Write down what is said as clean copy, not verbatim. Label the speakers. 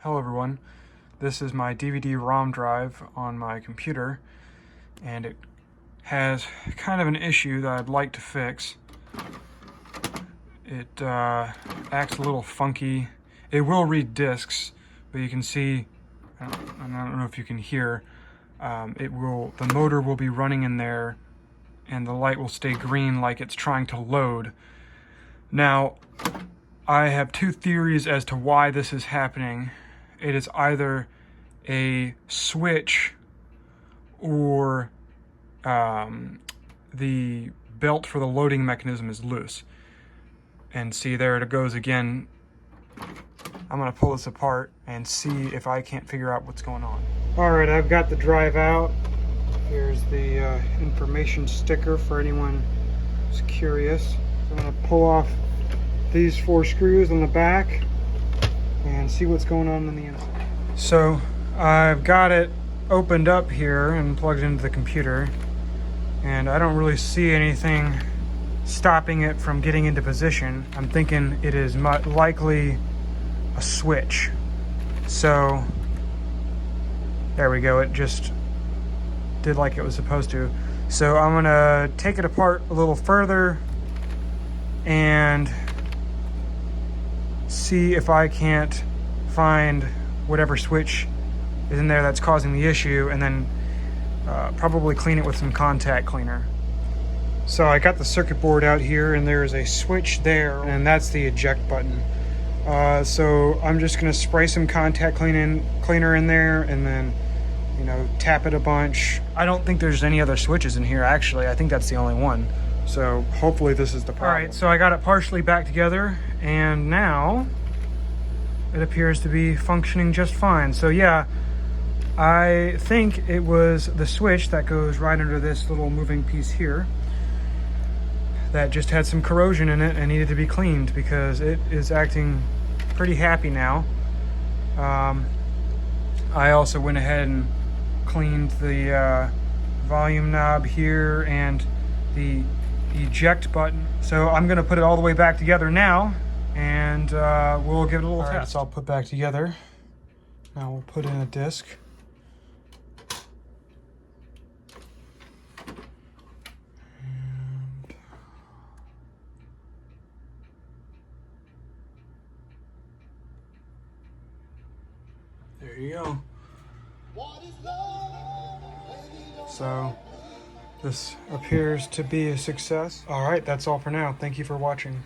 Speaker 1: Hello everyone, this is my DVD ROM drive on my computer, and it has kind of an issue that I'd like to fix. It acts a little funky. It will read discs, but you can see, I don't know if you can hear, the motor will be running in there and the light will stay green like it's trying to load. Now, I have two theories as to why this is happening. It is either a switch or the belt for the loading mechanism is loose. And see, there it goes again. I'm gonna pull this apart and see if I can't figure out what's going on. All right, I've got the drive out. Here's the information sticker for anyone who's curious. I'm gonna pull off these 4 screws on the back and see what's going on the inside. So I've got it opened up here and plugged into the computer, and I don't really see anything stopping it from getting into position. I'm thinking it is likely a switch. So there we go, it just did like it was supposed to. So I'm gonna take it apart a little further and see if I can't find whatever switch is in there that's causing the issue, and then probably clean it with some contact cleaner. So I got the circuit board out here, and there's a switch there, and that's the eject button. So I'm just gonna spray some contact cleaner in there, and then tap it a bunch. I don't think there's any other switches in here, actually. I think that's the only one. So hopefully this is the problem. All right, so I got it partially back together, and now it appears to be functioning just fine. So yeah, I think it was the switch that goes right under this little moving piece here that just had some corrosion in it and needed to be cleaned, because it is acting pretty happy now. I also went ahead and cleaned the volume knob here and the eject button. So I'm gonna put it all the way back together now, and we'll give it a little test. It's all put back together. Now we'll put in a disc. And there you go. So this appears to be a success. All right, that's all for now. Thank you for watching.